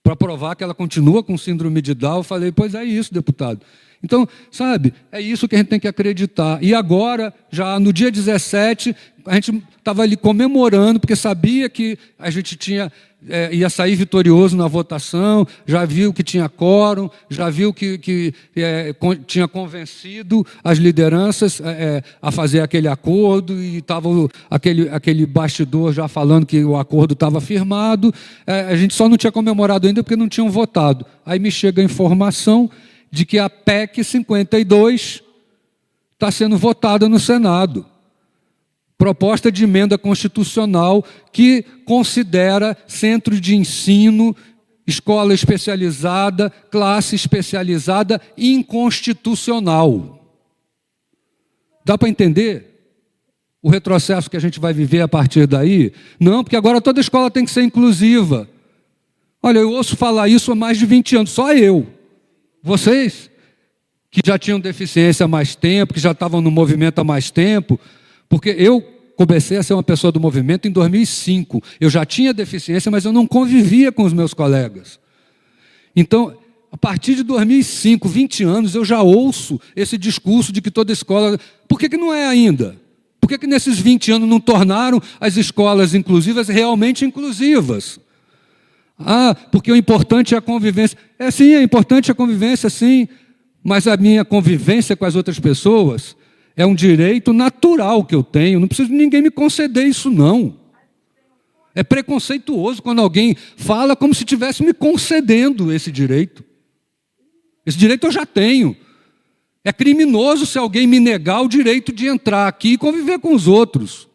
para provar que ela continua com síndrome de Down. Eu falei, pois é isso, deputado. Então, sabe, é isso que a gente tem que acreditar. E agora, já no dia 17, a gente estava ali comemorando, porque sabia que a gente ia sair vitorioso na votação, já viu que tinha quórum, já viu que tinha convencido as lideranças a fazer aquele acordo, e estava aquele bastidor já falando que o acordo estava firmado. A gente só não tinha comemorado ainda porque não tinham votado. Aí me chega a informação de que a PEC 52 está sendo votada no Senado. Proposta de emenda constitucional que considera centro de ensino, escola especializada, classe especializada, inconstitucional. Dá para entender o retrocesso que a gente vai viver a partir daí? Não, porque agora toda escola tem que ser inclusiva. Olha, eu ouço falar isso há mais de 20 anos, só eu. Vocês, que já tinham deficiência há mais tempo, que já estavam no movimento há mais tempo, porque eu comecei a ser uma pessoa do movimento em 2005. Eu já tinha deficiência, mas eu não convivia com os meus colegas. Então, a partir de 2005, 20 anos, eu já ouço esse discurso de que toda escola... Por que não é ainda? Por que nesses 20 anos não tornaram as escolas inclusivas realmente inclusivas? Ah, porque o importante é a convivência. Sim, é importante a convivência, sim, mas a minha convivência com as outras pessoas é um direito natural que eu tenho, não preciso de ninguém me conceder isso, não. É preconceituoso quando alguém fala como se estivesse me concedendo esse direito. Esse direito eu já tenho. É criminoso se alguém me negar o direito de entrar aqui e conviver com os outros.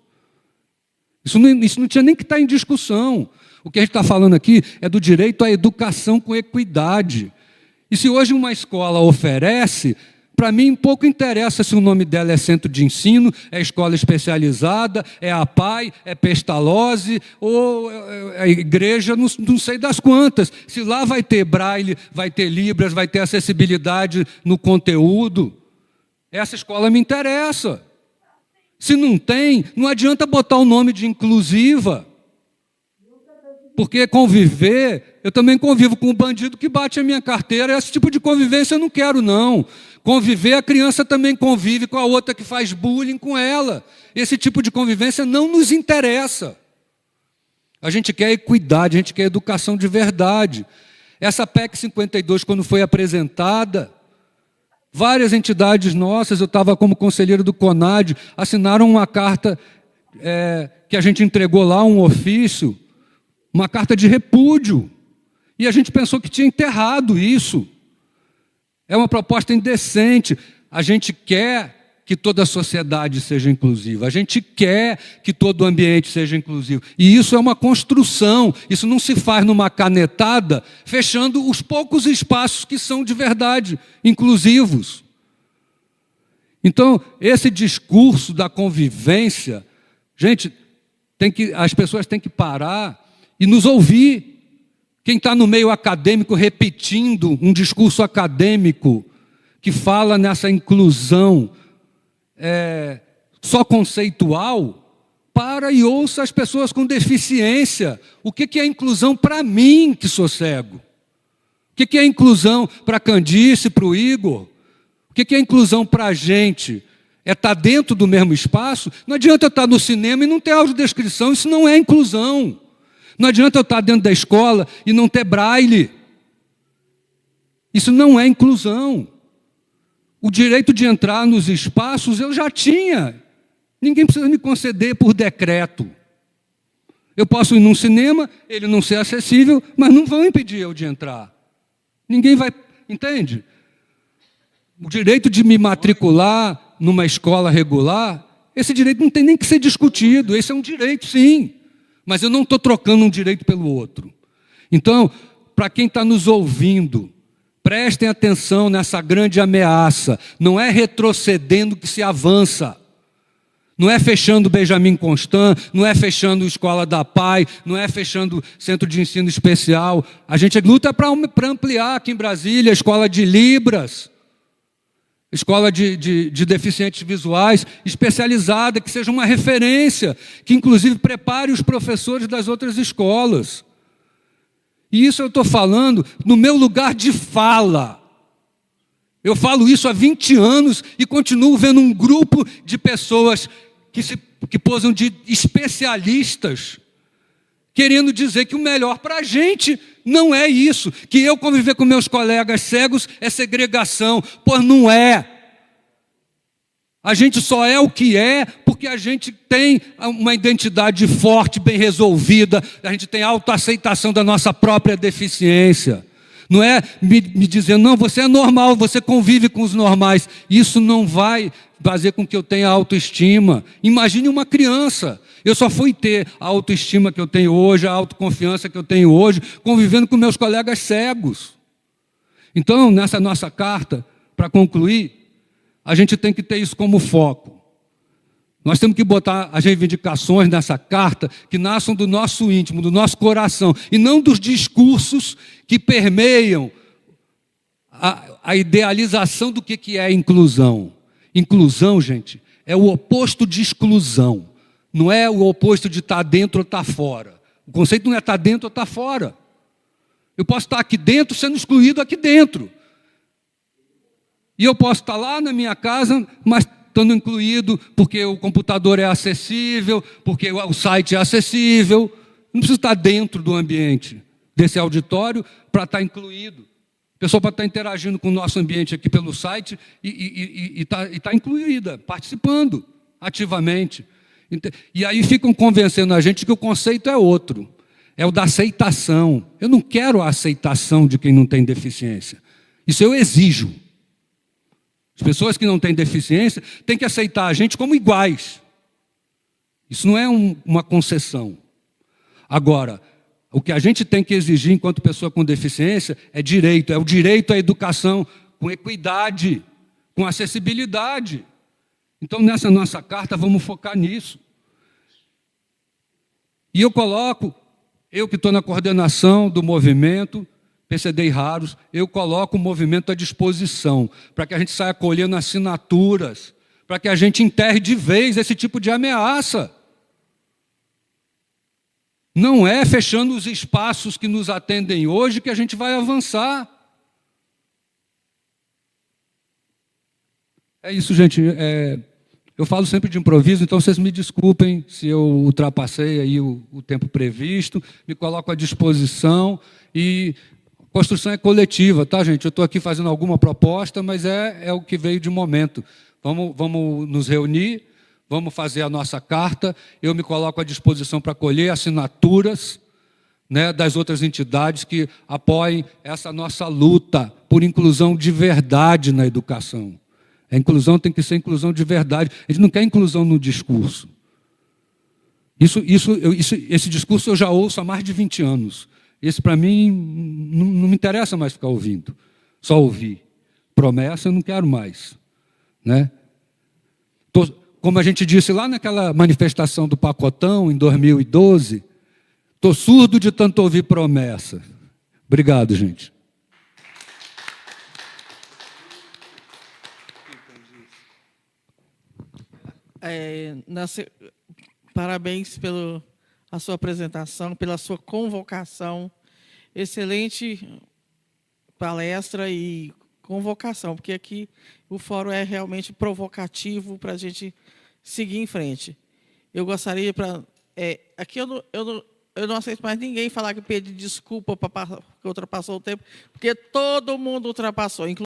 Isso não tinha nem que estar em discussão. O que a gente está falando aqui é do direito à educação com equidade. E se hoje uma escola oferece, para mim pouco interessa se o nome dela é centro de ensino, é escola especializada, é APAE, é Pestalozzi, ou é a igreja, não sei das quantas. Se lá vai ter braille, vai ter libras, vai ter acessibilidade no conteúdo, essa escola me interessa. Se não tem, não adianta botar o nome de inclusiva. Porque conviver, eu também convivo com um bandido que bate a minha carteira, esse tipo de convivência eu não quero, não. Conviver, a criança também convive com a outra que faz bullying com ela. Esse tipo de convivência não nos interessa. A gente quer equidade, a gente quer educação de verdade. Essa PEC 52, quando foi apresentada, várias entidades nossas, eu estava como conselheiro do CONAD, assinaram uma carta que a gente entregou lá, um ofício, uma carta de repúdio. E a gente pensou que tinha enterrado isso. É uma proposta indecente. A gente quer que toda a sociedade seja inclusiva. A gente quer que todo o ambiente seja inclusivo. E isso é uma construção. Isso não se faz numa canetada, fechando os poucos espaços que são de verdade inclusivos. Então, esse discurso da convivência, gente, as pessoas têm que parar e nos ouvir. Quem está no meio acadêmico repetindo um discurso acadêmico que fala nessa inclusão só conceitual, para e ouça as pessoas com deficiência. O que é inclusão para mim, que sou cego? O que é inclusão para a Candice, para o Igor? O que é inclusão para a gente? É estar dentro do mesmo espaço? Não adianta eu estar no cinema e não ter audiodescrição, isso não é inclusão. Não adianta eu estar dentro da escola e não ter braille. Isso não é inclusão. O direito de entrar nos espaços eu já tinha. Ninguém precisa me conceder por decreto. Eu posso ir num cinema, ele não ser acessível, mas não vão impedir eu de entrar. Ninguém vai... Entende? O direito de me matricular numa escola regular, esse direito não tem nem que ser discutido. Esse é um direito, sim. Mas eu não estou trocando um direito pelo outro. Então, para quem está nos ouvindo, prestem atenção nessa grande ameaça. Não é retrocedendo que se avança. Não é fechando o Benjamin Constant, não é fechando a escola da PAI, não é fechando o centro de ensino especial. A gente luta para ampliar aqui em Brasília a escola de Libras, escola de deficientes visuais, especializada, que seja uma referência, que inclusive prepare os professores das outras escolas. E isso eu estou falando no meu lugar de fala. Eu falo isso há 20 anos e continuo vendo um grupo de pessoas que posam de especialistas, querendo dizer que o melhor para a gente não é isso, que eu conviver com meus colegas cegos é segregação, pois não é. A gente só é o que é porque a gente tem uma identidade forte, bem resolvida, a gente tem autoaceitação da nossa própria deficiência. Não é me dizendo, não, você é normal, você convive com os normais. Isso não vai fazer com que eu tenha autoestima. Imagine uma criança. Eu só fui ter a autoestima que eu tenho hoje, a autoconfiança que eu tenho hoje, convivendo com meus colegas cegos. Então, nessa nossa carta, para concluir, a gente tem que ter isso como foco. Nós temos que botar as reivindicações nessa carta que nasçam do nosso íntimo, do nosso coração, e não dos discursos que permeiam a idealização do que é inclusão. Inclusão, gente, é o oposto de exclusão. Não é o oposto de estar dentro ou estar fora. O conceito não é estar dentro ou estar fora. Eu posso estar aqui dentro sendo excluído aqui dentro. E eu posso estar lá na minha casa, mas estando incluído porque o computador é acessível, porque o site é acessível. Não preciso estar dentro do ambiente desse auditório para estar incluído. A pessoa pode estar interagindo com o nosso ambiente aqui pelo site e está incluída, participando ativamente. E aí ficam convencendo a gente que o conceito é outro. É o da aceitação. Eu não quero a aceitação de quem não tem deficiência. Isso eu exijo. As pessoas que não têm deficiência têm que aceitar a gente como iguais. Isso não é uma concessão. Agora, o que a gente tem que exigir enquanto pessoa com deficiência é direito. É o direito à educação com equidade, com acessibilidade. Então, nessa nossa carta, vamos focar nisso. E eu coloco, eu que estou na coordenação do movimento PCD e Raros, eu coloco o movimento à disposição, para que a gente saia colhendo assinaturas, para que a gente enterre de vez esse tipo de ameaça. Não é fechando os espaços que nos atendem hoje que a gente vai avançar. É isso, gente. Eu falo sempre de improviso, então vocês me desculpem se eu ultrapassei aí o tempo previsto, me coloco à disposição e a construção é coletiva, tá, gente? Eu estou aqui fazendo alguma proposta, mas é o que veio de momento. Vamos nos reunir, vamos fazer a nossa carta, eu me coloco à disposição para colher assinaturas, né, das outras entidades que apoiem essa nossa luta por inclusão de verdade na educação. A inclusão tem que ser inclusão de verdade. A gente não quer inclusão no discurso. Esse discurso eu já ouço há mais de 20 anos. Esse, para mim, não me interessa mais ficar ouvindo. Só ouvir. Promessa eu não quero mais. Né? Como a gente disse lá naquela manifestação do Pacotão, em 2012, estou surdo de tanto ouvir promessa. Obrigado, gente. Parabéns pela sua apresentação, pela sua convocação. Excelente palestra e convocação, porque aqui o fórum é realmente provocativo para a gente seguir em frente. Eu gostaria aqui eu não aceito mais ninguém falar que pede desculpa porque ultrapassou o tempo, porque todo mundo ultrapassou, inclusive